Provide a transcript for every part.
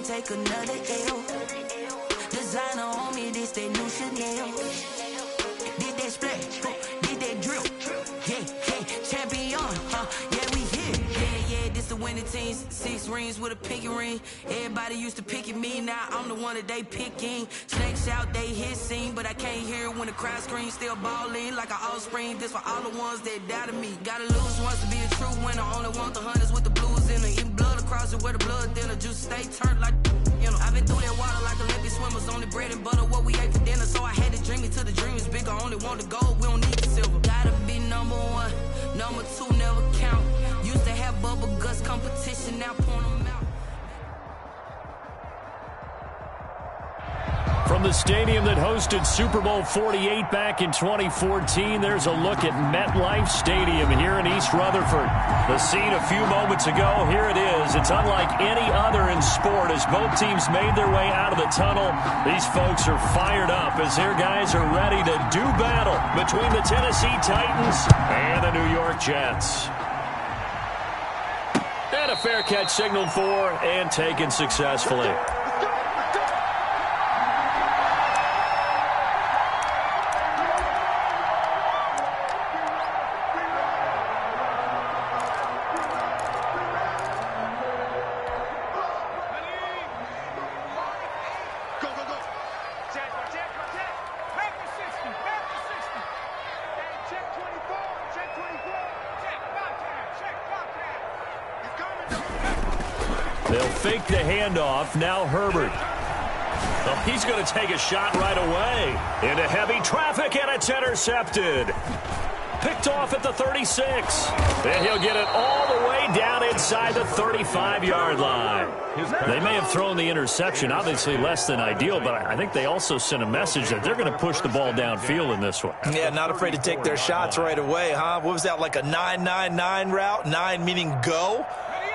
take another L. Designer on me, this that new Chanel. Did that splash, did that drill. Yeah, champion, yeah, we here. Yeah, this the winning teams. 6 rings with a pinky ring. Everybody used to picking me, now I'm the one that they picking. Snakes out, they hit scene, but I can't hear it when the crowd screams. Still balling like an offspring. This for all the ones that doubted me. Gotta lose once to be a true winner. Only want the hunters with the blues in it. Eating blood across it where the blood dinner. Juice stay turned like, you know. I've been through that water like Olympic swimmers. Only bread and butter, what we ate for dinner. So I had to dream it till the dream is bigger. Only want the gold, we don't need the silver. Gotta be number 1, number 2 never count. Used to have bubble guts competition, now point them out. From the stadium that hosted Super Bowl 48 back in 2014, there's a look at MetLife Stadium here in East Rutherford. The scene a few moments ago, here it is. It's unlike any other in sport as both teams made their way out of the tunnel. These folks are fired up as their guys are ready to do battle between the Tennessee Titans and the New York Jets. And a fair catch signaled for and taken successfully. They'll fake the handoff. Now Herbert. Oh, he's going to take a shot right away. Into heavy traffic, and it's intercepted. Picked off at the 36. And he'll get it all the way down inside the 35-yard line. They may have thrown the interception, obviously less than ideal, but I think they also sent a message that they're going to push the ball downfield in this one. Yeah, not afraid to take their shots right away, huh? What was that, like a 9-9-9 route? 9 meaning go?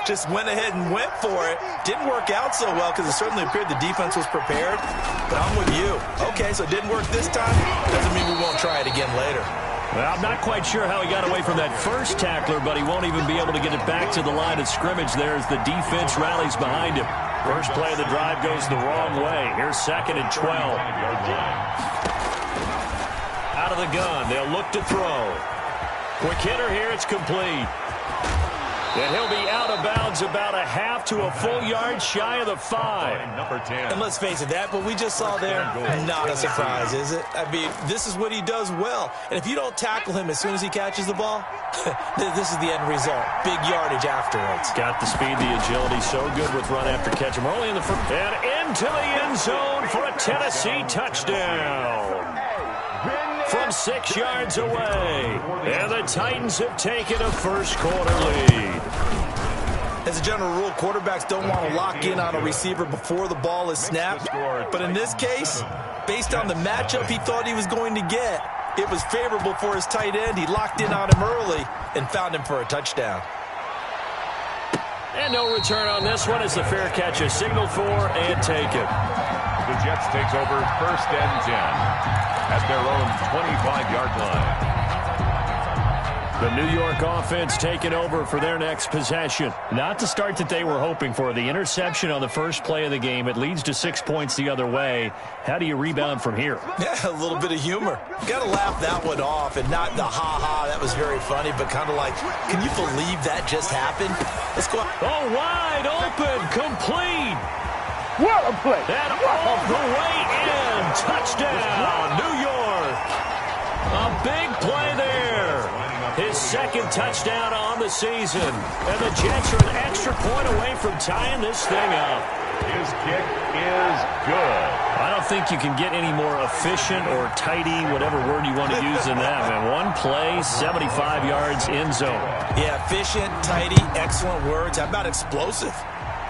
Just went ahead and went for it. Didn't work out so well because it certainly appeared the defense was prepared. But I'm with you. Okay, so it didn't work this time. Doesn't mean we won't try it again later. Well, I'm not quite sure how he got away from that first tackler, but he won't even be able to get it back to the line of scrimmage there as the defense rallies behind him. First play of the drive goes the wrong way. Here's 2nd and 12. Out of the gun. They'll look to throw. Quick hitter here. It's complete. And he'll be out of bounds about a half to a full yard shy of the 5. Number 10. And let's face it, that what we just saw there, not a surprise, is it? I mean, this is what he does well. And if you don't tackle him as soon as he catches the ball, this is the end result. Big yardage afterwards. Got the speed, the agility, so good with run after catch. We're only in the first. And into the end zone for a Tennessee touchdown. From 6 yards away. And the Titans have taken a first-quarter lead. As a general rule, quarterbacks don't want to lock in on a receiver before the ball is snapped. But in this case, based on the matchup he thought he was going to get, it was favorable for his tight end. He locked in on him early and found him for a touchdown. And no return on this one as the fair catch is signaled for and taken. The Jets takes over 1st and 10 at their own 25-yard line. The New York offense taking over for their next possession. Not the start that they were hoping for. The interception on the first play of the game. It leads to 6 points the other way. How do you rebound from here? Yeah, a little bit of humor. Got to laugh that one off and not the ha-ha. That was very funny, but kind of like, can you believe that just happened? Let's go. Oh, wide open, complete. What a play. And all the way in. Touchdown, New York. A big play there. His 2nd touchdown on the season. And the Jets are an extra point away from tying this thing up. His kick is good. I don't think you can get any more efficient or tidy, whatever word you want to use in that, man. One play, 75 yards, end zone. Yeah, efficient, tidy, excellent words. How about explosive?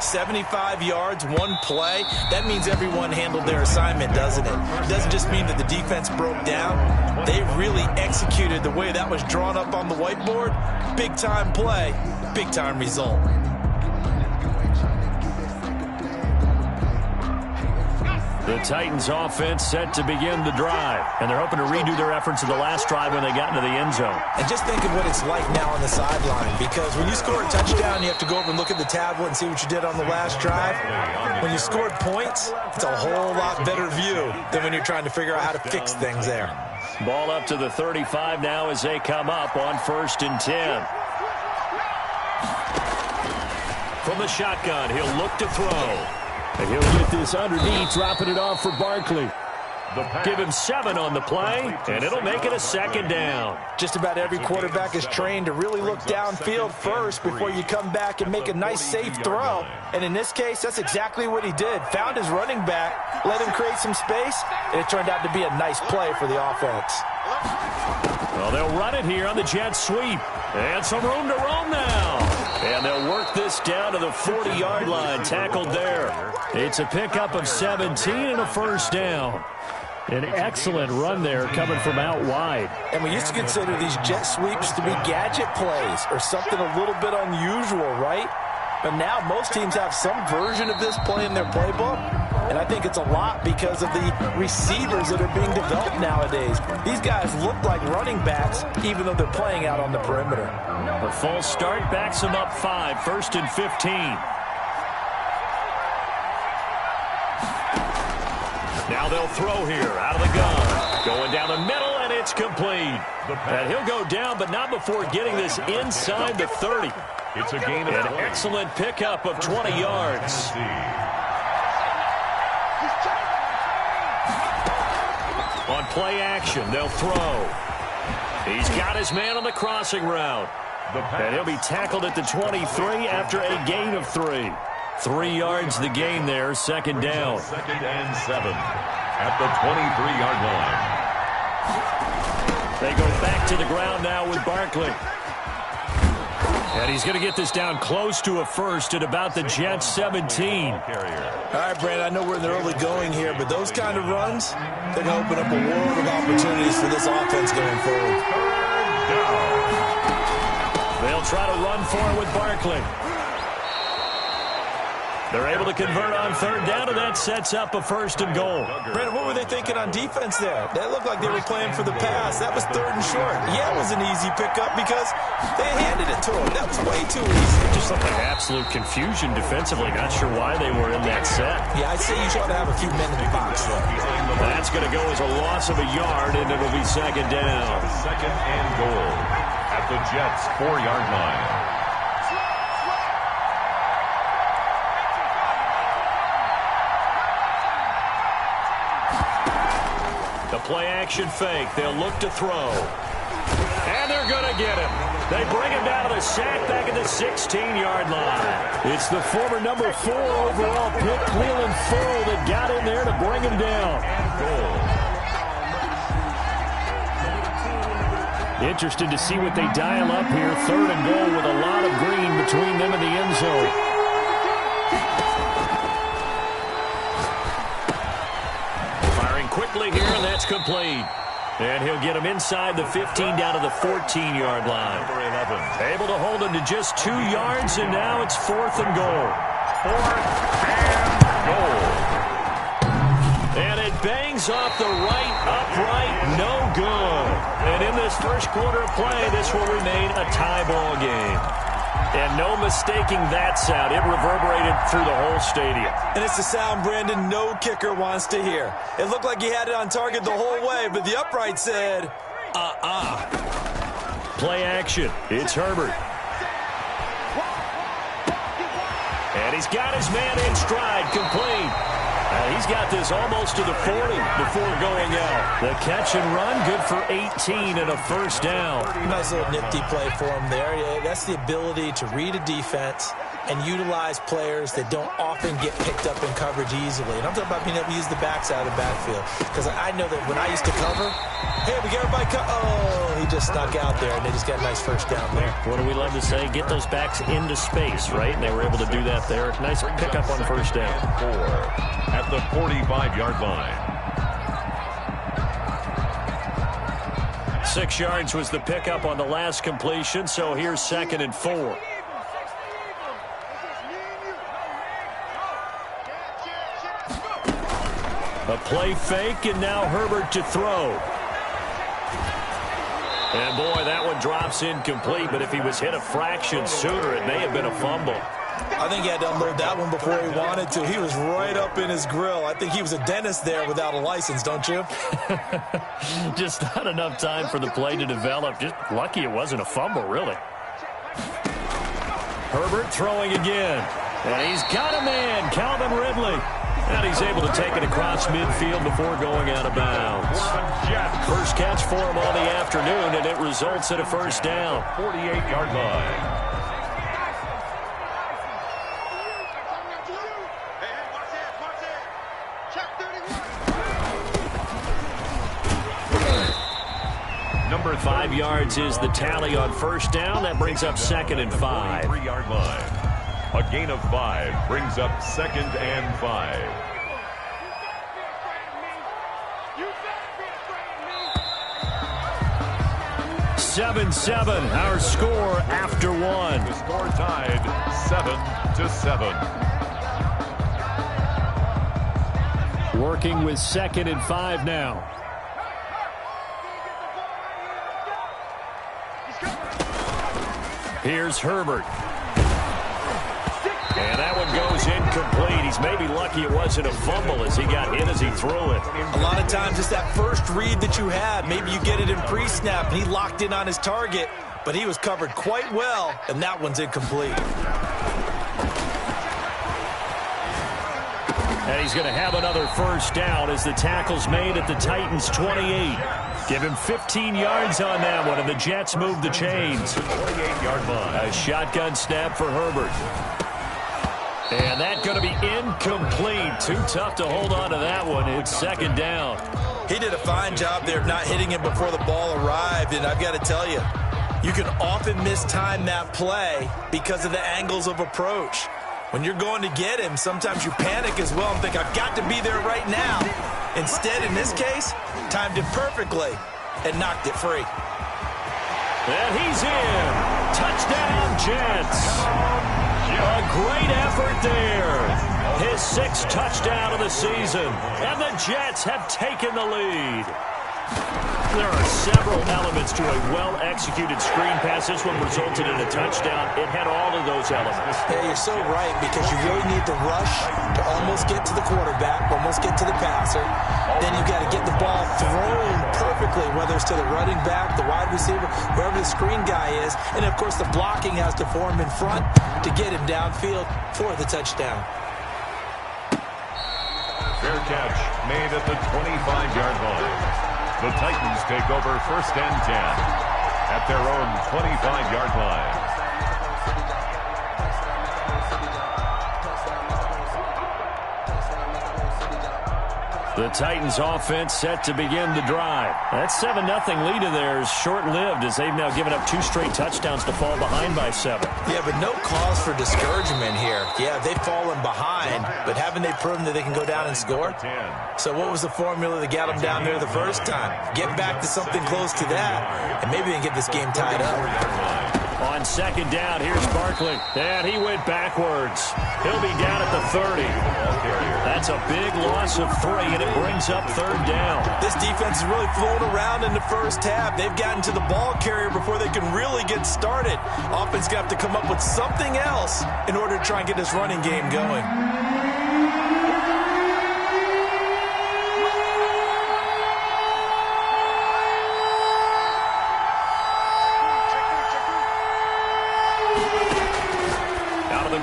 75 yards, one play. That means everyone handled their assignment, doesn't it? It doesn't just mean that the defense broke down. They really executed the way that was drawn up on the whiteboard. Big-time play, big-time result. The Titans offense set to begin the drive, and they're hoping to redo their efforts in the last drive when they got into the end zone. And just think of what it's like now on the sideline, because when you score a touchdown, you have to go over and look at the tablet and see what you did on the last drive. When you scored points, it's a whole lot better view than when you're trying to figure out how to fix things there. Ball up to the 35 now as they come up on 1st and 10. From the shotgun, he'll look to throw. And he'll get this underneath, dropping it off for Barkley. Give him 7 on the play, and it'll make it a 2nd down. Just about every quarterback is trained to really look downfield first before you come back and make a nice, safe throw. And in this case, that's exactly what he did. Found his running back, let him create some space, and it turned out to be a nice play for the offense. Well, they'll run it here on the jet sweep. And some room to roam now. And they'll work this down to the 40-yard line, tackled there. It's a pickup of 17 and a 1st down. An excellent run there coming from out wide. And we used to consider these jet sweeps to be gadget plays or something a little bit unusual, right? But now most teams have some version of this play in their playbook. And I think it's a lot because of the receivers that are being developed nowadays. These guys look like running backs even though they're playing out on the perimeter. The false start backs them up 5, 1st and 15. Now they'll throw here out of the gun. Going down the middle, and it's complete. And he'll go down, but not before getting this inside the 30. It's a gain of an excellent pickup of 20 yards. On play action, they'll throw. He's got his man on the crossing route. And he'll be tackled at the 23 after a gain of 3. 3 yards the gain there, 2nd down. 2nd and 7 at the 23-yard line. They go back to the ground now with Barkley. And he's going to get this down close to a 1st at about the Jets 17. All right, Brandon, I know we're in the early going here, but those kind of runs, they're going to open up a world of opportunities for this offense going forward. They'll try to run for it with Barkley. They're able to convert on 3rd down, and that sets up a 1st and goal. Brandon, what were they thinking on defense there? They looked like they were playing for the pass. That was 3rd and short. Yeah, it was an easy pickup because they handed it to him. That was way too easy. Just looked like absolute confusion defensively. Not sure why they were in that set. Yeah, I'd say you ought to have a few men in the box there. That's going to go as a loss of a yard, and it'll be 2nd down. 2nd and goal at the Jets' 4-yard line. Play action fake. They'll look to throw. And they're going to get him. They bring him down to the sack back at the 16-yard line. It's the former number 4 overall pick, Cleveland Ferrell, that got in there to bring him down. Interested to see what they dial up here. 3rd and goal with a lot of green between them and the end zone. Quickly here, and that's complete. And he'll get him inside the 15 down to the 14-yard line. Able to hold him to just 2 yards, and now it's 4th and goal. 4th and goal. And it bangs off the right upright, no good. And in this first quarter of play, this will remain a tie ball game. And no mistaking that sound. It reverberated through the whole stadium. And it's the sound, Brandon, no kicker wants to hear. It looked like he had it on target the whole way, but the upright said, Play action. It's Herbert. And he's got his man in stride, complete. He's got this almost to the 40 before going out. The catch and run, good for 18 and a 1st down. Nice little nifty play for him there. Yeah, that's the ability to read a defense and utilize players that don't often get picked up in coverage easily. And I'm talking about being able to use the backside of the backfield. Because I know that when I used to cover, hey, we get everybody he just snuck out there, and they just got a nice 1st down there. What do we love to say? Get those backs into space, right? And they were able to do that there. Nice pickup on 1st down. 4 at the 45-yard line. 6 yards was the pickup on the last completion, so here's 2nd and 4. A play fake, and now Herbert to throw. And, boy, that one drops incomplete, but if he was hit a fraction sooner, it may have been a fumble. I think he had to unload that one before he wanted to. He was right up in his grill. I think he was a dentist there without a license, don't you? Just not enough time for the play to develop. Just lucky it wasn't a fumble, really. Herbert throwing again. And he's got a man, Calvin Ridley. And he's able to take it across midfield before going out of bounds. First catch for him on the afternoon, and it results in a first down. 48-yard line. Number 5 yards is the tally on first down. That brings up 2nd and 5. 3-yard line. A gain of 5 brings up 2nd and 5. Seven, our score after one. The score tied 7-7. Working with 2nd and 5 now. Here's Herbert. And that one goes incomplete. He's maybe lucky it wasn't a fumble as he got hit as he threw it. A lot of times it's that first read that you have. Maybe you get it in pre-snap, and he locked in on his target, but he was covered quite well, and that one's incomplete. And he's going to have another first down as the tackle's made at the Titans' 28. Give him 15 yards on that one, and the Jets move the chains. 28-yard line. A shotgun snap for Herbert. And that's going to be incomplete. Too tough to hold on to that one. It's 2nd down. He did a fine job there of not hitting him before the ball arrived, and I've got to tell you, you can often mistime that play because of the angles of approach. When you're going to get him, sometimes you panic as well and think, I've got to be there right now. Instead, in this case, timed it perfectly and knocked it free. And he's in. Touchdown, Jets. A great effort there. His 6th touchdown of the season. And the Jets have taken the lead. There are several elements to a well-executed screen pass. This one resulted in a touchdown. It had all of those elements. Yeah, you're so right, because you really need the rush to almost get to the quarterback, almost get to the passer. Then you've got to get the ball thrown perfectly, whether it's to the running back, the wide receiver, wherever the screen guy is. And, of course, the blocking has to form in front to get him downfield for the touchdown. Fair catch made at the 25-yard line. The Titans take over 1st and 10 at their own 25-yard line. The Titans offense set to begin the drive. That 7-0 lead of theirs short-lived as they've now given up 2 straight touchdowns to fall behind by 7. Yeah, but no cause for discouragement here. Yeah, they've fallen behind, but haven't they proven that they can go down and score? So what was the formula that got them down there the first time? Get back to something close to that, and maybe they can get this game tied up. On 2nd down, here's Barkley. And he went backwards. He'll be down at the 30. That's a big loss of 3, and it brings up 3rd down. This defense has really flown around in the first half. They've gotten to the ball carrier before they can really get started. Offense got to come up with something else in order to try and get this running game going.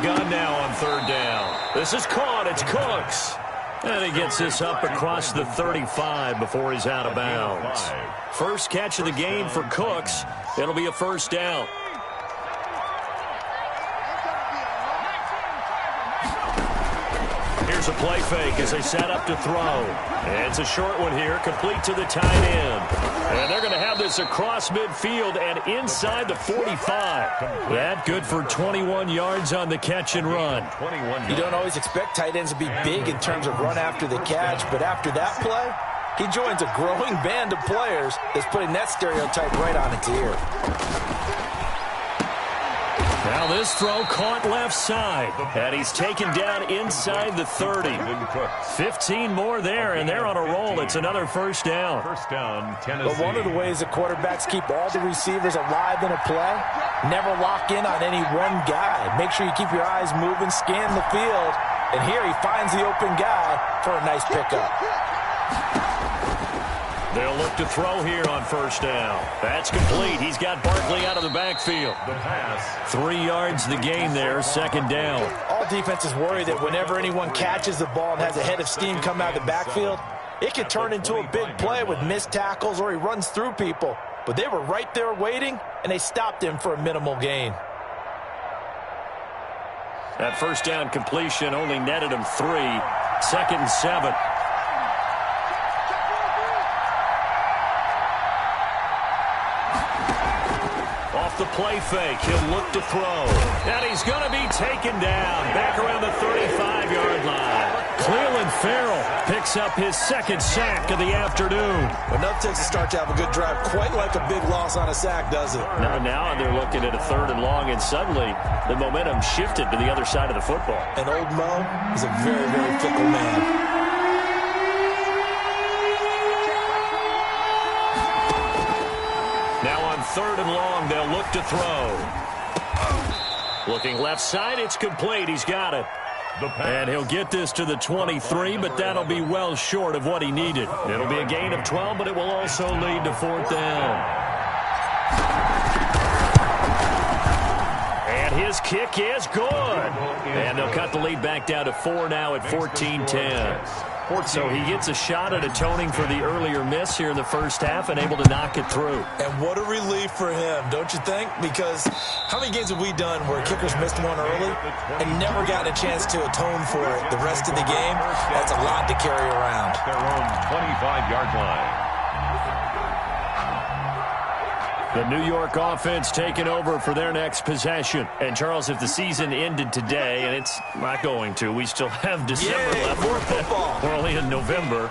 Gun now on 3rd down. This is caught. It's Cooks. And he gets this up across the 35 before he's out of bounds. First catch of the game for Cooks. It'll be a first down. Here's a play fake as they set up to throw. And it's a short one here, complete to the tight end. And they're going to have this across midfield and inside the 45. That good for 21 yards on the catch and run. You don't always expect tight ends to be big in terms of run after the catch, but after that play, he joins a growing band of players that's putting that stereotype right on its ear. Now this throw caught left side, and he's taken down inside the 30. 15 more there, and they're on a roll. It's another first down. First down, Tennessee. But one of the ways the quarterbacks keep all the receivers alive in a play, never lock in on any one guy. Make sure you keep your eyes moving, scan the field, and here he finds the open guy for a nice pickup. They'll look to throw here on first down. That's complete. He's got Barkley out of the backfield. The pass. 3 yards the gain there, second down. All defenses worry that whenever anyone catches the ball and has a head of steam come out of the backfield, it could turn into a big play with missed tackles or he runs through people. But they were right there waiting, and they stopped him for a minimal gain. That first down completion only netted him 3. Second and 7. The play fake. He'll look to throw. And he's going to be taken down. Back around the 35-yard line. Cleveland Farrell picks up his second sack of the afternoon. Enough takes a start to have a good drive. Quite like a big loss on a sack, does it? Now they're looking at a 3rd and long, and suddenly the momentum shifted to the other side of the football. And old Mo is a very, very fickle man. Now on 3rd and long, they'll look to throw. Looking left side, it's complete. He's got it. And he'll get this to the 23, but that'll be well short of what he needed. It'll be a gain of 12, but it will also lead to 4th down. And his kick is good. And they'll cut the lead back down to 4 now at 14-10. So he gets a shot at atoning for the earlier miss here in the first half and able to knock it through. And what a relief for him, don't you think? Because how many games have we done where kickers missed one early and never gotten a chance to atone for it the rest of the game? That's a lot to carry around. Their own 25-yard line. The New York offense taking over for their next possession. And, Charles, if the season ended today, and it's not going to, we still have December left. More football. We're only in November.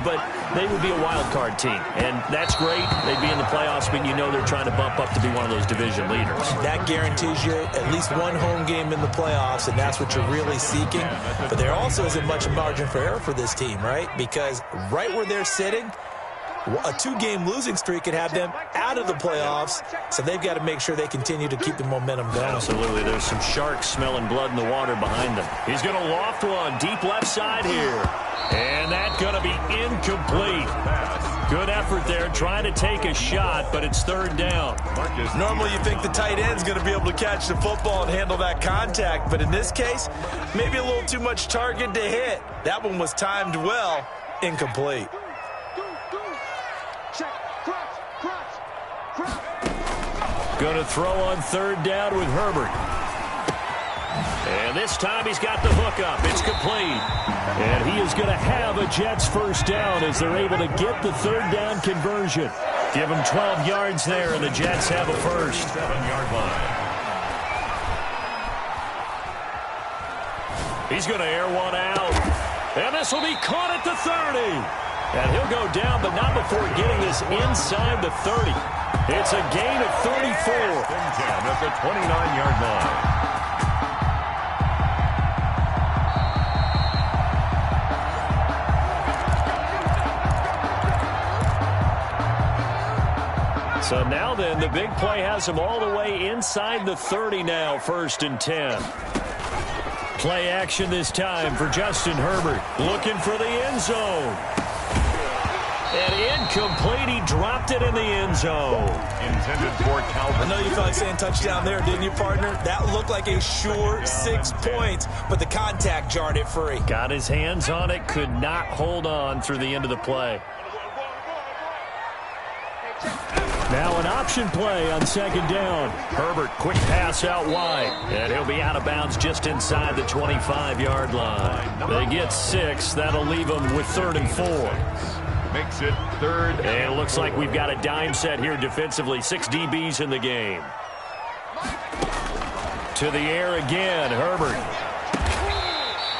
But they would be a wild card team. And that's great. They'd be in the playoffs, but you know they're trying to bump up to be one of those division leaders. That guarantees you at least one home game in the playoffs, and that's what you're really seeking. But there also isn't much margin for error for this team, right? Because right where they're sitting, a 2-game losing streak could have them out of the playoffs, so they've got to make sure they continue to keep the momentum going. Absolutely. There's some sharks smelling blood in the water behind them. He's going to loft one deep left side here. And that's going to be incomplete. Good effort there, trying to take a shot, but it's 3rd down. Normally you think the tight end's going to be able to catch the football and handle that contact, but in this case, maybe a little too much target to hit. That one was timed well, incomplete. Going to throw on 3rd down with Herbert. And this time he's got the hook up. It's complete. And he is going to have a Jets first down as they're able to get the 3rd down conversion. Give him 12 yards there, and the Jets have a first. 7-yard line. He's going to air one out. And this will be caught at the 30. And he'll go down, but not before getting this inside the 30. It's a gain of 34. At the 29-yard line. So now then, the big play has him all the way inside the 30 now, 1st and 10. Play action this time for Justin Herbert. Looking for the end zone. And incomplete. He dropped it in the end zone. Intended for Calvin. I know you felt like saying touchdown there, didn't you, partner? That looked like a sure 6 points, but the contact jarred it free. Got his hands on it, could not hold on through the end of the play. Now an option play on 2nd down. Herbert, quick pass out wide. And he'll be out of bounds just inside the 25-yard line. They get 6. That'll leave them with 3rd and 4. Makes it 3rd. And it looks like we've got a dime set here defensively. 6 DBs in the game. To the air again, Herbert.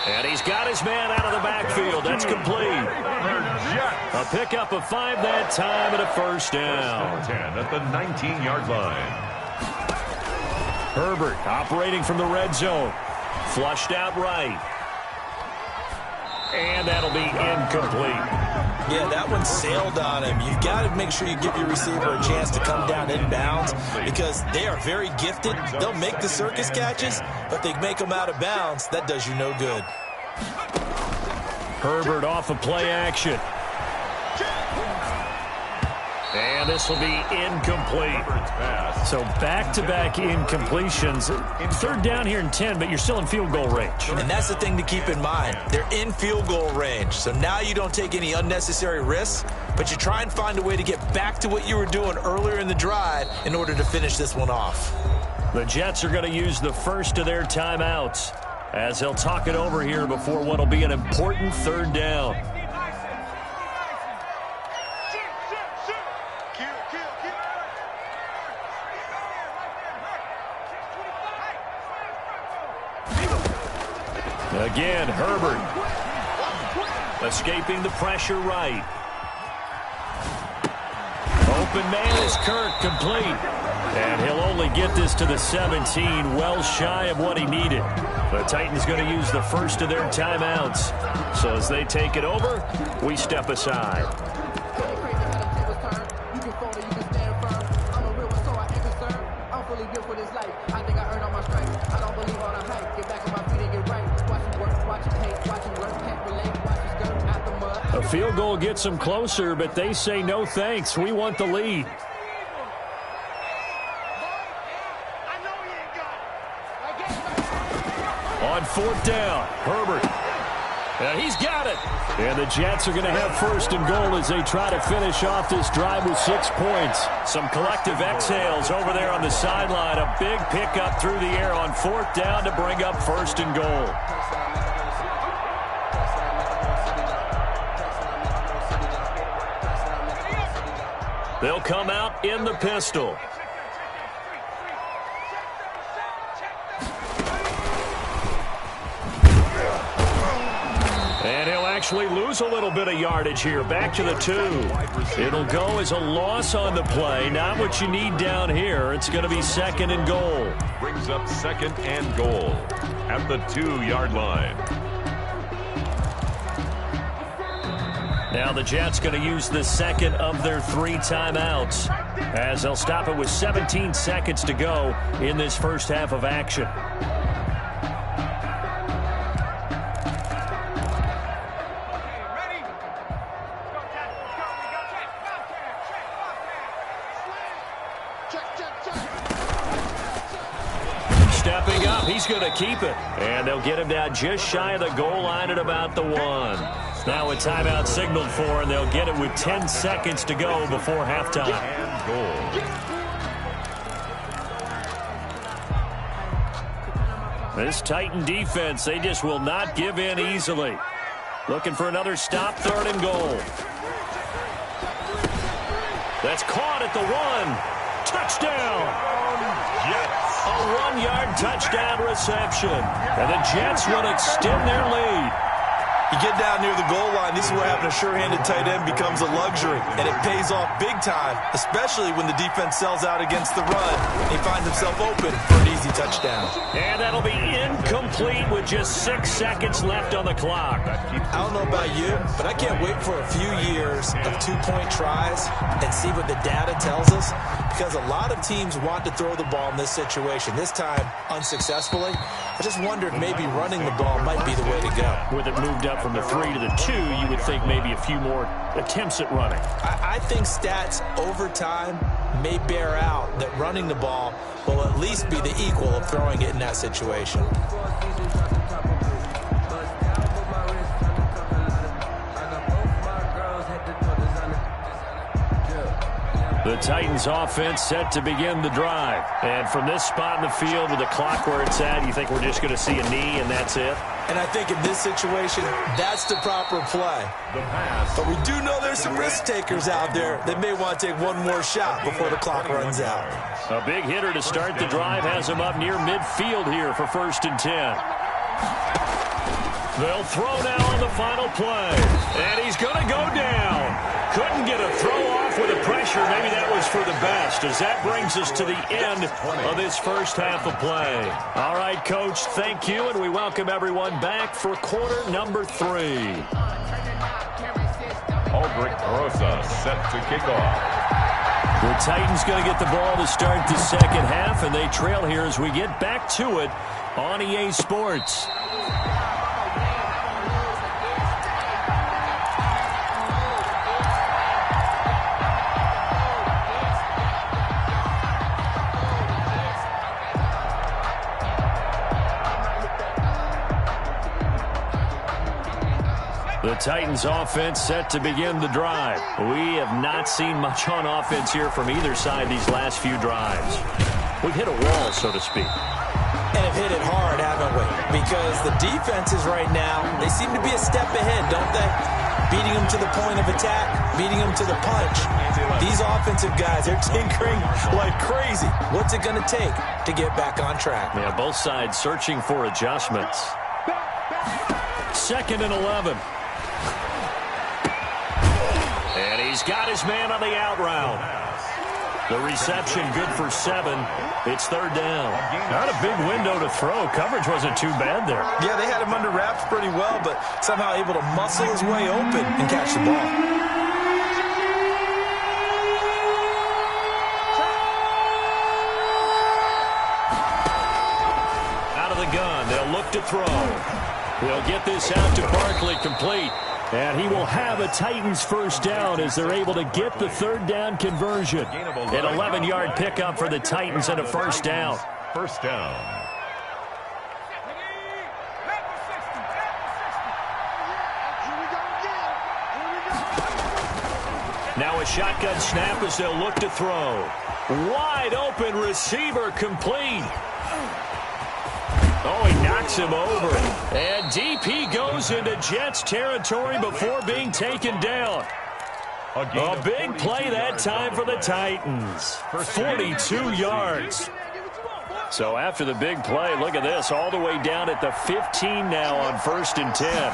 And he's got his man out of the backfield. That's complete. A pickup of 5 that time and a first down. 10 at the 19-yard line. Herbert operating from the red zone. Flushed out right. And that'll be incomplete. Yeah, that one sailed on him. You've got to make sure you give your receiver a chance to come down inbounds because they are very gifted. They'll make the circus catches, but they make them out of bounds. That does you no good. Herbert off of play action. And this will be incomplete. So back-to-back incompletions. Third down here and 10, but you're still in field goal range. And that's the thing to keep in mind. They're in field goal range. So now you don't take any unnecessary risks, but you try and find a way to get back to what you were doing earlier in the drive in order to finish this one off. The Jets are going to use the first of their timeouts as they'll talk it over here before what will be an important third down. Again, Herbert escaping the pressure right. Open man is Kirk, complete. And he'll only get this to the 17, well shy of what he needed. The Titans going to use the first of their timeouts. So as they take it over, we step aside. A field goal gets them closer, but they say no thanks. We want the lead. On fourth down, Herbert. He's got it. And the Jets are going to have first and goal as they try to finish off this drive with 6 points. Some collective exhales over there on the sideline. A big pickup through the air on fourth down to bring up first and goal. They'll come out in the pistol. And he'll actually lose a little bit of yardage here. Back to the 2. It'll go as a loss on the play. Not what you need down here. It's going to be second and goal. Brings up second and goal at the 2-yard line. Now the Jets going to use the second of their 3 timeouts as they'll stop it with 17 seconds to go in this first half of action. Stepping up, he's going to keep it. And they'll get him down just shy of the goal line at about the 1. Now a timeout signaled for, and they'll get it with 10 seconds to go before halftime. And goal. This Titan defense, they just will not give in easily. Looking for another stop, third and goal. That's caught at the 1. Touchdown! Jets. A 1-yard touchdown reception. And the Jets will extend their lead. You get down near the goal line, this is where having a sure-handed tight end becomes a luxury, and it pays off big time, especially when the defense sells out against the run. He finds himself open for an easy touchdown. And that'll be incomplete with just 6 seconds left on the clock. I don't know about you, but I can't wait for a few years of 2-point tries and see what the data tells us, because a lot of teams want to throw the ball in this situation. This time, unsuccessfully. I just wonder if maybe running the ball might be the way to go. With it moved up from the 3 to the 2, you would think maybe a few more attempts at running. I think stats over time may bear out that running the ball will at least be the equal of throwing it in that situation. The Titans offense set to begin the drive. And from this spot in the field with the clock where it's at, you think we're just going to see a knee and that's it? And I think in this situation, that's the proper play. But we do know there's some risk takers out there that may want to take one more shot before the clock runs out. A big hitter to start the drive has him up near midfield here for first and 10. They'll throw now on the final play. And he's going to go down. couldn't get a throw off with the pressure. Maybe that was for the best, as that brings us to the end of this first half of play. All right, Coach, thank you, and we welcome everyone back for quarter number 3. Aldrich Rosa set to kick off. The Titans going to get the ball to start the second half, and they trail here as we get back to it on EA Sports. The Titans offense set to begin the drive. We have not seen much on offense here from either side these last few drives. We've hit a wall, so to speak. And have hit it hard, haven't we? Because the defenses right now, they seem to be a step ahead, don't they? Beating them to the point of attack, beating them to the punch. These offensive guys, they're tinkering like crazy. What's it going to take to get back on track? Yeah, both sides searching for adjustments. 2nd and 11. And he's got his man on the out route. The reception good for 7. It's 3rd down. Not a big window to throw. Coverage wasn't too bad there. Yeah, they had him under wraps pretty well, but somehow able to muscle his way open and catch the ball. Out of the gun, they'll look to throw. They'll get this out to Barkley, complete. And he will have a Titans first down as they're able to get the 3rd down conversion. An 11-yard pickup for the Titans and a first down. First down. Now a shotgun snap as they'll look to throw. Wide open receiver, complete. Oh, he knocks him over. And DP goes into Jets territory before being taken down. A big play that time for the Titans. 42 yards. So after the big play, look at this, all the way down at the 15 now on 1st and 10.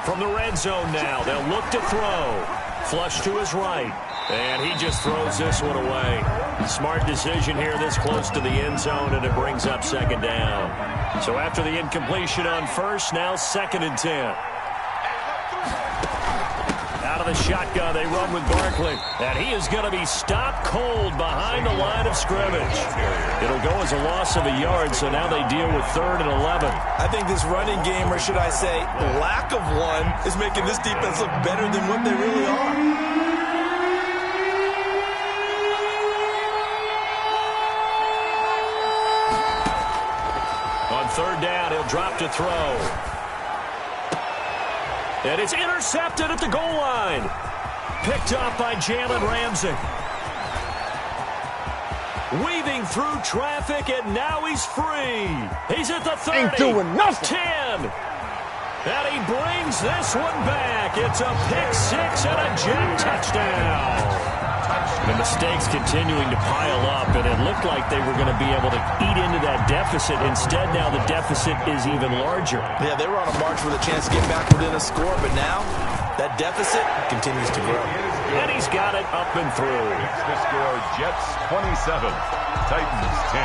From the red zone now, they'll look to throw. Flush to his right. And he just throws this one away. Smart decision here this close to the end zone, and it brings up 2nd down. So after the incompletion on 1st, now 2nd and 10. Out of the shotgun, they run with Barkley. And he is going to be stopped cold behind the line of scrimmage. It'll go as a loss of a yard, so now they deal with 3rd and 11. I think this running game, or should I say lack of one, is making this defense look better than what they really are. On 3rd down, he'll drop to throw. And it's intercepted at the goal line. Picked up by Jalen Ramsey. Weaving through traffic, and now he's free. He's at the 30. Ain't doing nothing. 10. And he brings this one back. It's a pick 6 and a Jet touchdown. The mistakes continuing to pile up, and it looked like they were going to be able to eat into that deficit. Instead, now the deficit is even larger. Yeah, they were on a march with a chance to get back within a score, but now that deficit continues to grow. And he's got it up and through. The score, Jets 27, Titans 10.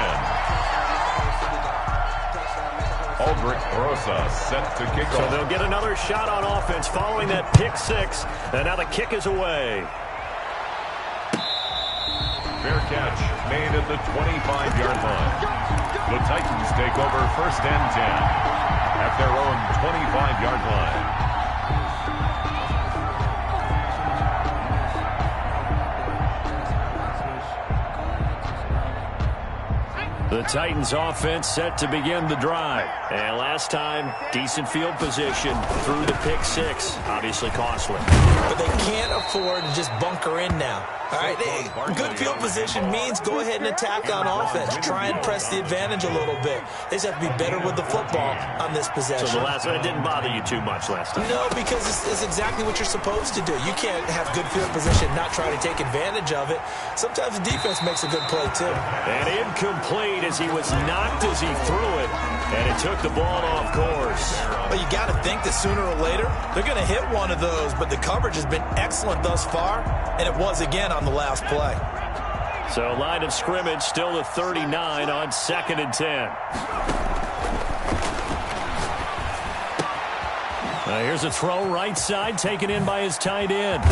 Aldrich Rosa set to kick off. So they'll get another shot on offense following that pick 6, and now the kick is away. Fair catch made at the 25-yard line. The Titans take over 1st and 10 at their own 25-yard line. The Titans offense set to begin the drive. And last time, decent field position through the pick 6. Obviously costly. But they can't afford to just bunker in now. All right, good field position means go ahead and attack on offense. Try and press the advantage a little bit. They just have to be better with the football on this possession. So the last one, it didn't bother you too much last time? No, because it's exactly what you're supposed to do. You can't have good field position, not try to take advantage of it. Sometimes the defense makes a good play, too. And incomplete as he was knocked as he threw it, and it took the ball off course. Well, you got to think that sooner or later they're going to hit one of those, but the coverage has been excellent thus far, and it was again on the last play. So line of scrimmage still the 39 on 2nd and 10. Here's a throw right side taken in by his tight end.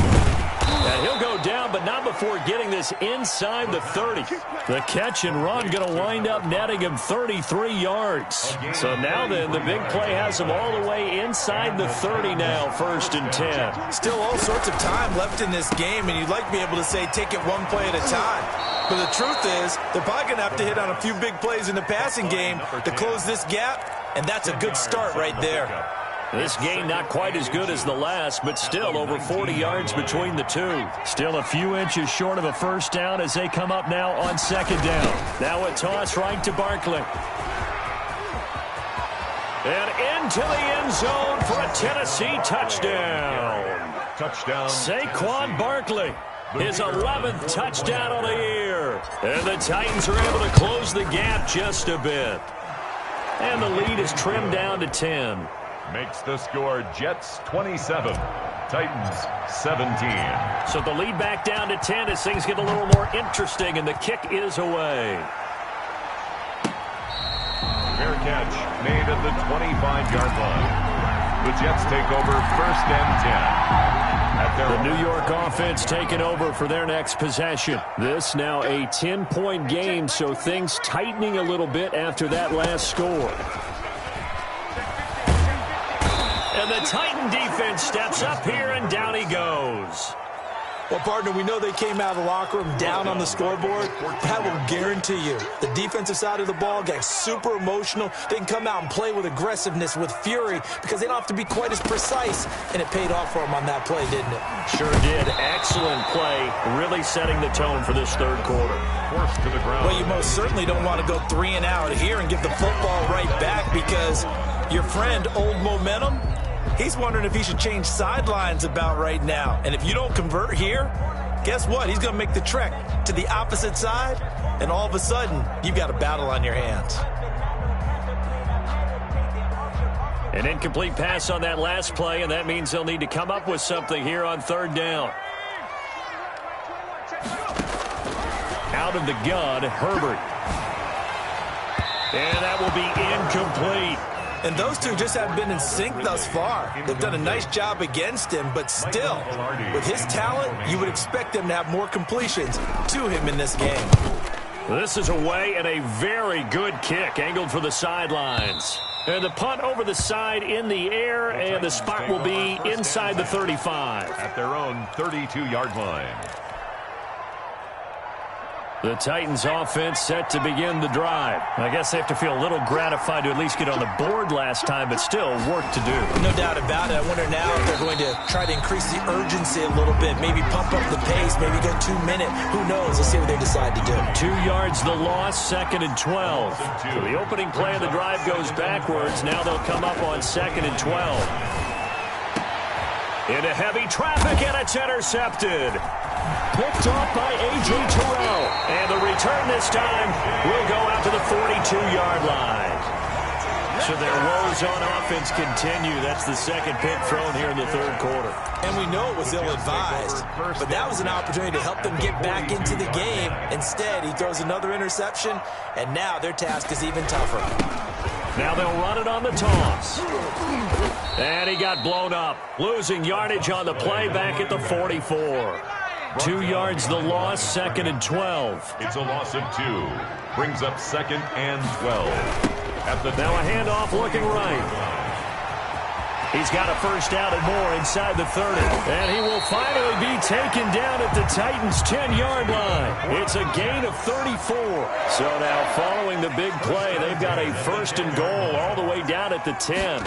And he'll go down, but not before getting this inside the 30. The catch and run going to wind up netting him 33 yards. So now then, the big play has him all the way inside the 30 now, 1st and 10. Still all sorts of time left in this game, and you'd like to be able to say take it one play at a time. But the truth is, they're probably going to have to hit on a few big plays in the passing game to close this gap, and that's a good start right there. This game not quite as good as the last, but still over 40 yards between the two. Still a few inches short of a first down as they come up now on 2nd down. Now a toss right to Barkley. And into the end zone for a Tennessee touchdown. Touchdown. Saquon Barkley. His 11th touchdown of the year. And the Titans are able to close the gap just a bit. And the lead is trimmed down to 10. Makes the score Jets 27, Titans 17. So the lead back down to 10 as things get a little more interesting, and the kick is away. Fair catch made at the 25-yard line. The Jets take over 1st and 10. The New York offense taking over for their next possession. This now a 10-point game, so things tightening a little bit after that last score. And the Titan defense steps up here, and down he goes. Well, partner, we know they came out of the locker room down on the scoreboard. That will guarantee you the defensive side of the ball got super emotional. They can come out and play with aggressiveness, with fury, because they don't have to be quite as precise. And it paid off for them on that play, didn't it? Sure did. Excellent play, really setting the tone for this 3rd quarter. Forced to the ground. Well, you most certainly don't want to go 3 and out here and give the football right back, because your friend, Old Momentum, he's wondering if he should change sidelines about right now. And if you don't convert here, guess what? He's going to make the trek to the opposite side, and all of a sudden, you've got a battle on your hands. An incomplete pass on that last play, and that means they'll need to come up with something here on 3rd down. Out of the gun, Herbert. And that will be incomplete. And those two just haven't been in sync thus far. They've done a nice job against him, but still, with his talent, you would expect them to have more completions to him in this game. This is away, and a very good kick, angled for the sidelines. And the punt over the side in the air, and the spot will be inside the 35. At their own 32-yard line. The Titans offense set to begin the drive. I guess they have to feel a little gratified to at least get on the board last time, but still work to do. No doubt about it. I wonder now if they're going to try to increase the urgency a little bit, maybe pump up the pace, maybe go 2-minute. Who knows? Let's see what they decide to do. 2 yards the loss, 2nd and 12. So the opening play of the drive goes backwards. Now they'll come up on 2nd and 12. Into heavy traffic, and it's intercepted. Picked off by A.J. Terrell. And the return this time will go out to the 42-yard line. So their woes on offense continue. That's the 2nd pick thrown here in the 3rd quarter. And we know it was ill-advised, but that was an opportunity to help them get back into the game. Instead, he throws another interception, and now their task is even tougher. Now they'll run it on the toss. And he got blown up, losing yardage on the play back at the 44. 2 yards the loss, 2nd and 12. It's a loss of 2. Brings up 2nd and 12. Now a handoff looking right. He's got a first down and more inside the 30. And he will finally be taken down at the Titans' 10-yard line. It's a gain of 34. So now following the big play, they've got a 1st and goal all the way down at the 10.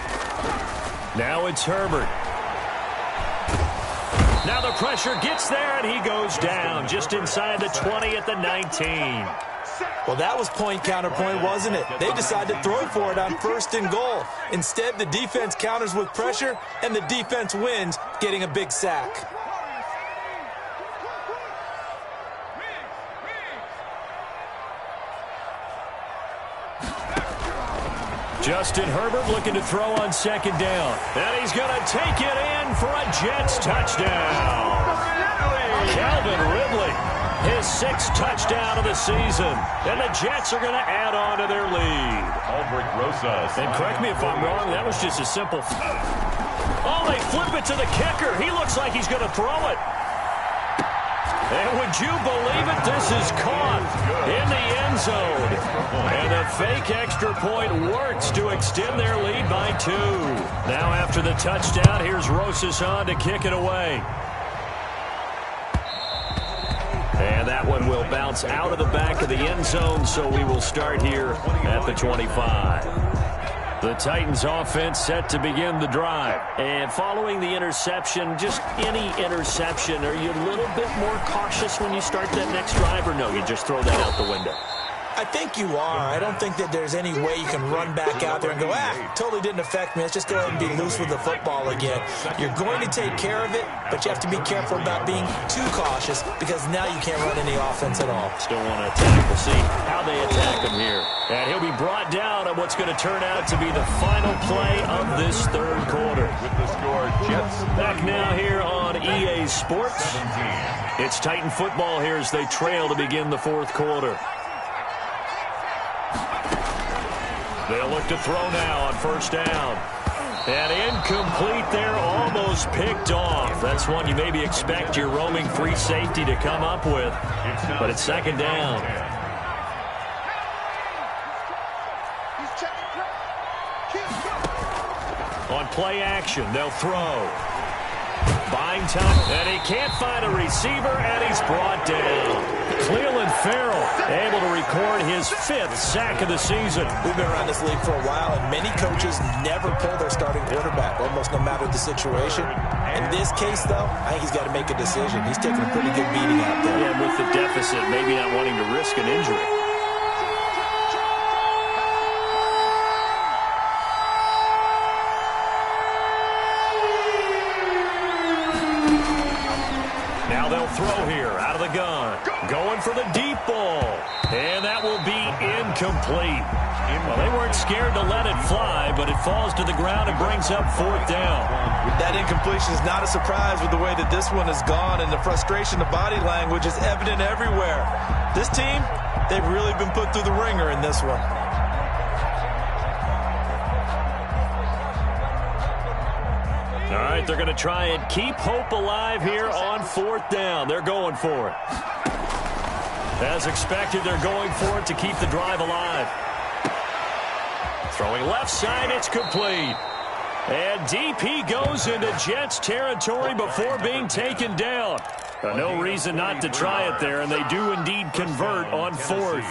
Now it's Herbert. Now the pressure gets there, and he goes down just inside the 20 at the 19. Well, that was point counterpoint, wasn't it? They decided to throw for it on 1st and goal. Instead, the defense counters with pressure, and the defense wins, getting a big sack. Justin Herbert looking to throw on second down. And he's going to take it in for a Jets touchdown. Calvin Ridley, his 6th touchdown of the season. And the Jets are going to add on to their lead. Albrecht Rosas. And correct me if I'm wrong, that was just a simple... Oh, they flip it to the kicker. He looks like he's going to throw it. And would you believe it? This is caught in the end zone. And the fake extra point works to extend their lead by 2. Now after the touchdown, here's Rosas on to kick it away. And that one will bounce out of the back of the end zone, so we will start here at the 25. The Titans offense set to begin the drive. And following the interception, just any interception, are you a little bit more cautious when you start that next drive, or no, you just throw that out the window? I think you are. I don't think that there's any way you can run back out there and go, totally didn't affect me. Let's just go ahead and be loose with the football again. You're going to take care of it, but you have to be careful about being too cautious because now you can't run any offense at all. Still want to attack. We'll see how they attack him here. And he'll be brought down on what's going to turn out to be the final play of this third quarter. With the score, Jets. Back now here on EA Sports. 17. It's Titan football here as they trail to begin the fourth quarter. They'll look to throw now on first down. And incomplete there, almost picked off. That's one you maybe expect your roaming free safety to come up with. But it's second down. On play action, they'll throw. Buying time, and he can't find a receiver, and he's brought down. Cleveland Farrell able to record his 5th sack of the season. We've been around this league for a while, and many coaches never pull their starting quarterback, almost no matter the situation. In this case, though, I think he's got to make a decision. He's taking a pretty good beating out there. Yeah, with the deficit, maybe not wanting to risk an injury. Now they'll throw here out of the gun. Going for the deep ball. And that will be incomplete. Well, they weren't scared to let it fly, but it falls to the ground and brings up fourth down. That incompletion is not a surprise with the way that this one has gone, and the frustration of body language is evident everywhere. This team, they've really been put through the ringer in this one. All right, they're going to try and keep hope alive here on fourth down. They're going for it. As expected, they're going for it to keep the drive alive. Throwing left side, it's complete. And DP goes into Jets territory before being taken down. No reason not to try it there, and they do indeed convert on fourth.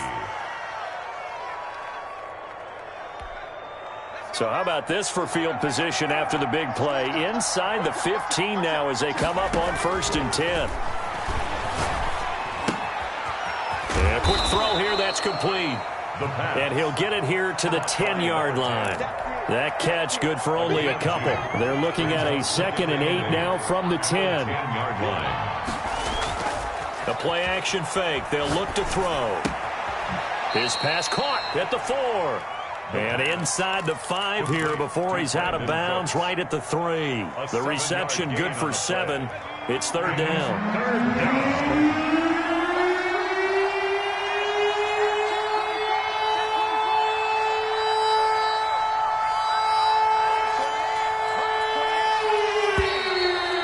So how about this for field position after the big play? Inside the 15 now as they come up on 1st and 10. And a quick throw here, that's complete. And he'll get it here to the 10-yard line. That catch good for only a couple. They're looking at a 2nd and 8 now from the 10. The play action fake. They'll look to throw. His pass caught at the 4. And inside the 5 here before he's out of bounds right at the 3. The reception good for 7. It's third down.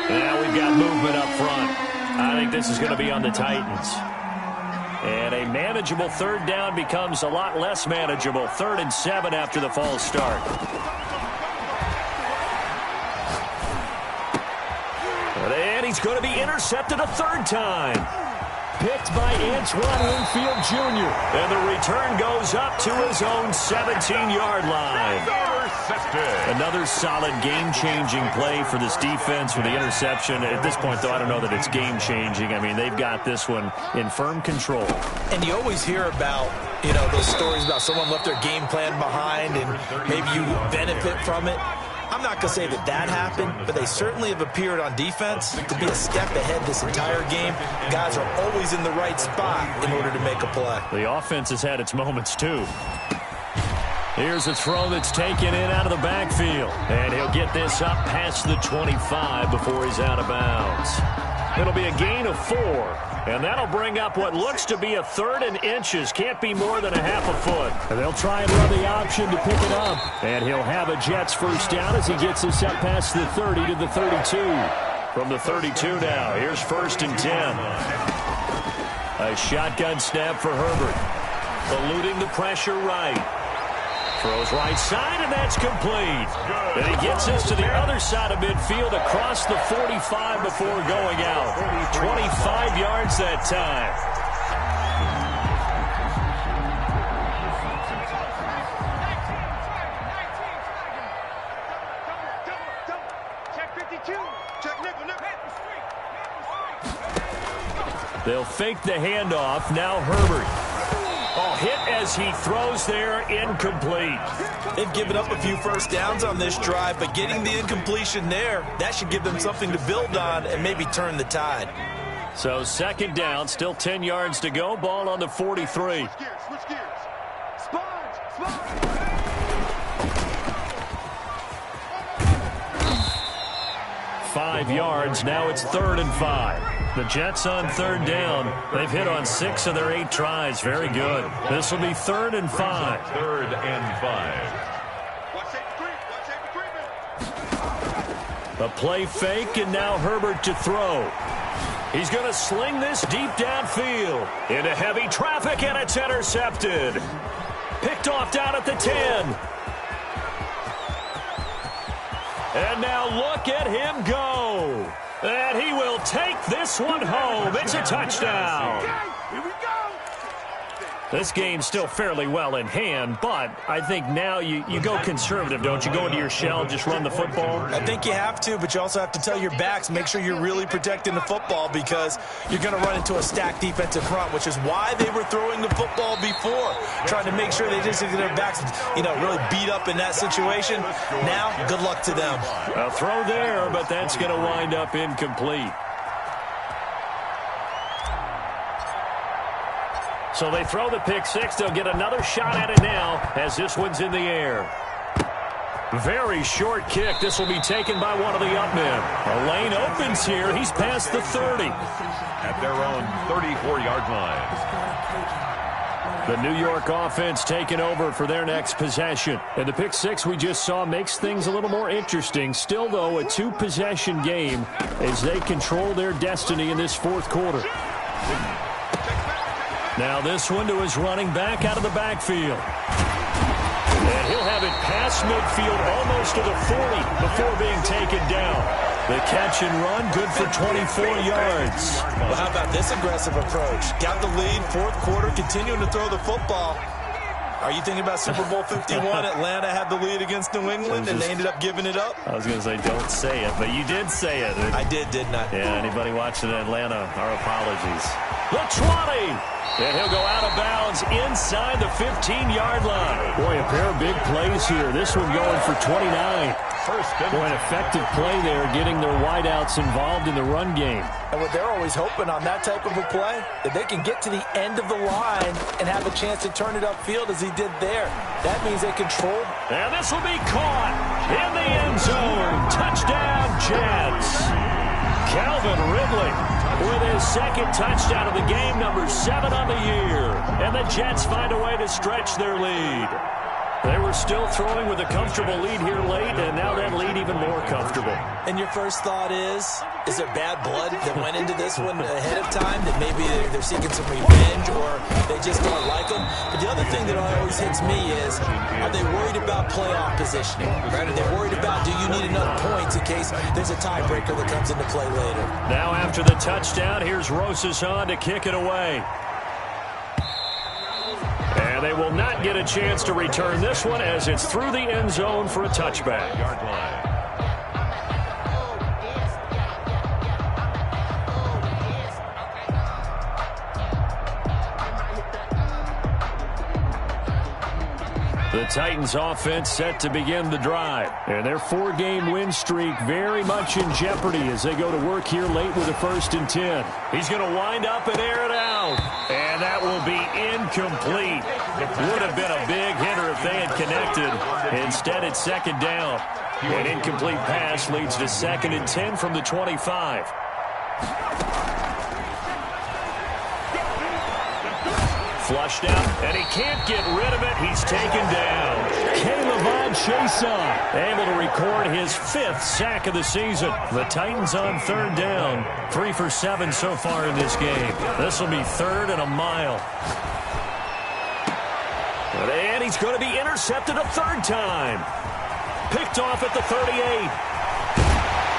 Now we've got movement up front. I think this is going to be on the Titans. And a manageable third down becomes a lot less manageable. 3rd and 7 after the false start. And he's going to be intercepted a 3rd time. Picked by Antoine Winfield Jr. And the return goes up to his own 17-yard line. Another solid game-changing play for this defense with the interception. At this point, though, I don't know that it's game-changing. I mean, they've got this one in firm control. And you always hear about, those stories about someone left their game plan behind and maybe you benefit from it. I'm not going to say that happened, but they certainly have appeared on defense to be a step ahead this entire game. Guys are always in the right spot in order to make a play. The offense has had its moments, too. Here's a throw that's taken in out of the backfield. And he'll get this up past the 25 before he's out of bounds. It'll be a gain of 4. And that'll bring up what looks to be a 3rd and inches. Can't be more than a half a foot. And they'll try and run the option to pick it up. And he'll have a Jets first down as he gets this up past the 30 to the 32. From the 32 now, here's 1st and 10. A shotgun snap for Herbert. Eluding the pressure right. Throws right side, and that's complete. And he gets us to the other side of midfield across the 45 before going out. 25 yards that time. They'll fake the handoff. Now Herbert. Oh, hit as he throws there, incomplete. They've given up a few first downs on this drive, but getting the incompletion there, that should give them something to build on and maybe turn the tide. So 2nd down, still 10 yards to go. Ball on the 43. Switch gears. Sponge. 5 yards. Now it's 3rd and 5. The Jets on 3rd down. They've hit on 6 of their 8 tries. Very good. This will be 3rd and 5. 3rd and 5. A play fake, and now Herbert to throw. He's going to sling this deep downfield into heavy traffic, and it's intercepted. Picked off down at the 10. And now look at him go. And he will take this one home. It's a touchdown. Here we go. This game's still fairly well in hand, but I think now you go conservative, don't you? Go into your shell, just run the football? I think you have to, but you also have to tell your backs, make sure you're really protecting the football because you're going to run into a stacked defensive front, which is why they were throwing the football before, trying to make sure they just get their backs, really beat up in that situation. Now, good luck to them. A throw there, but that's going to wind up incomplete. So they throw the pick six. They'll get another shot at it now as this one's in the air. Very short kick. This will be taken by one of the up men. A lane opens here. He's past the 30. At their own 34-yard line. The New York offense taking over for their next possession. And the pick six we just saw makes things a little more interesting. Still, though, a two-possession game as they control their destiny in this fourth quarter. Now this one to his running back out of the backfield. And he'll have it past midfield almost to the 40 before being taken down. The catch and run, good for 24 yards. Well, how about this aggressive approach? Got the lead, fourth quarter, continuing to throw the football. Are you thinking about Super Bowl 51? Atlanta had the lead against New England, and they ended up giving it up? I was going to say, don't say it, but you did say it. I did, didn't I? Yeah, anybody watching Atlanta, our apologies. The 20! And he'll go out of bounds inside the 15-yard line. Boy, a pair of big plays here. This one going for 29. Boy, an effective play there, getting their wideouts involved in the run game. And what they're always hoping on that type of a play, that they can get to the end of the line and have a chance to turn it upfield as he did there. That means they control. And this will be caught in the end zone. Touchdown, Jets. Calvin Ridley with his second touchdown of the game, number 7 on the year. And the Jets find a way to stretch their lead. They were still throwing with a comfortable lead here late, and now that lead even more comfortable. And your first thought is there bad blood that went into this one ahead of time, that maybe they're seeking some revenge or they just don't like them? But the other thing that always hits me is, are they worried about playoff positioning? Right? Are they worried about, do you need enough points in case there's a tiebreaker that comes into play later? Now after the touchdown, here's Rosas on to kick it away. And they will not get a chance to return this one as it's through the end zone for a touchback. Yard line. The Titans offense set to begin the drive. And their 4-game win streak very much in jeopardy as they go to work here late with a 1st and 10. He's going to wind up and air it out. And that will be incomplete. Would have been a big hitter if they had connected. Instead, it's 2nd down. An incomplete pass leads to 2nd and 10 from the 25. Flushed out, and he can't get rid of it. He's taken down. Caleb Chason able to record his 5th sack of the season. The Titans on 3rd down. 3 for 7 so far in this game. This will be 3rd and a mile. And he's going to be intercepted a 3rd time. Picked off at the 38.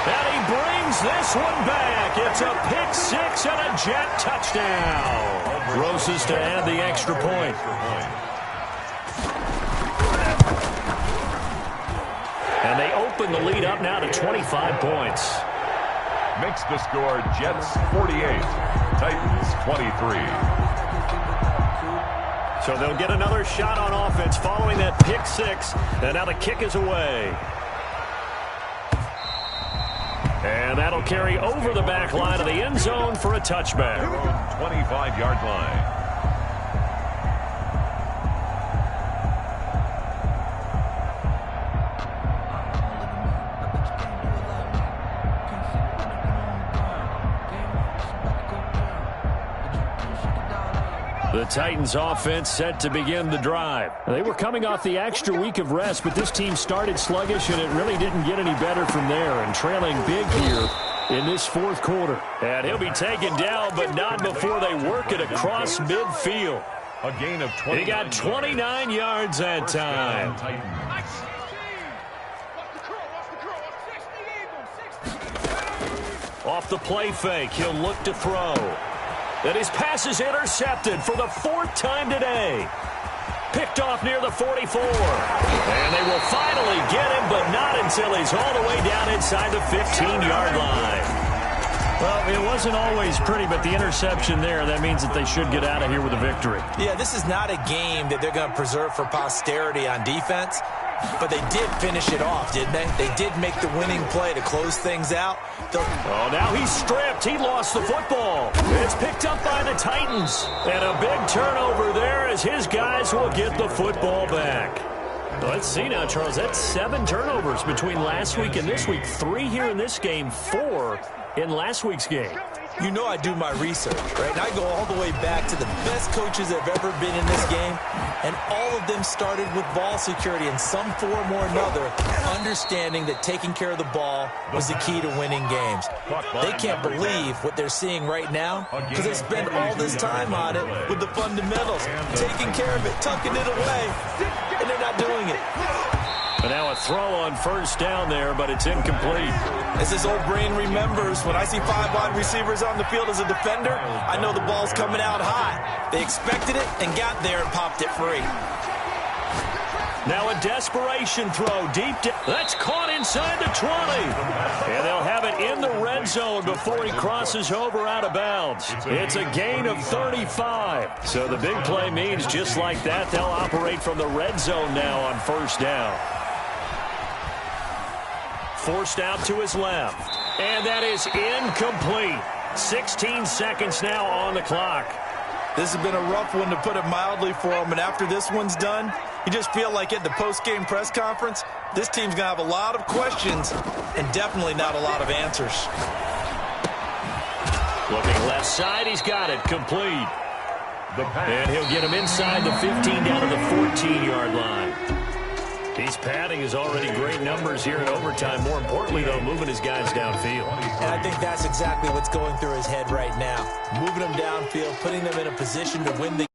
And he brings this one back. It's a pick 6 and a jet touchdown. Roses to add the extra point. And they open the lead up now to 25 points. Makes the score Jets 48, Titans 23. So they'll get another shot on offense following that pick 6. And now the kick is away. And that'll carry over the back line of the end zone for a touchback. 25-yard line. The Titans offense set to begin the drive. They were coming off the extra week of rest, but this team started sluggish, and it really didn't get any better from there, and trailing big here in this 4th quarter. And he'll be taken down, but not before they work it across midfield. A gain of 20. He got 29 yards that time. Off the play fake, he'll look to throw. And his pass is intercepted for the 4th time today. Picked off near the 44. And they will finally get him, but not until he's all the way down inside the 15-yard line. Well, it wasn't always pretty, but the interception there, that means that they should get out of here with a victory. Yeah, this is not a game that they're going to preserve for posterity on defense. But they did finish it off, didn't they? They did make the winning play to close things out. Oh, now he's stripped. He lost the football. It's picked up by the Titans. And a big turnover there as his guys will get the football back. Let's see now, Charles. That's 7 turnovers between last week and this week. 3 here in this game, 4 in last week's game. You know I do my research, right? And I go all the way back to the best coaches that have ever been in this game, and all of them started with ball security in some form or another, understanding that taking care of the ball was the key to winning games. They can't believe what they're seeing right now because they spend all this time on it with the fundamentals, taking care of it, tucking it away, and they're not doing it. And now a throw on 1st down there, but it's incomplete. As this old brain remembers, when I see 5 wide receivers on the field as a defender, I know the ball's coming out high. They expected it and got there and popped it free. Now a desperation throw deep down. That's caught inside the 20. And they'll have it in the red zone before he crosses over out of bounds. It's a gain of 35. So the big play means just like that, they'll operate from the red zone now on 1st down. Forced out to his left. And that is incomplete. 16 seconds now on the clock. This has been a rough one, to put it mildly, for him. And after this one's done, you just feel like at the post-game press conference, this team's going to have a lot of questions and definitely not a lot of answers. Looking left side, he's got it. Complete. And he'll get him inside the 15 down to the 14-yard line. He's padding his already great numbers here in overtime. More importantly, though, moving his guys downfield. And I think that's exactly what's going through his head right now. Moving them downfield, putting them in a position to win the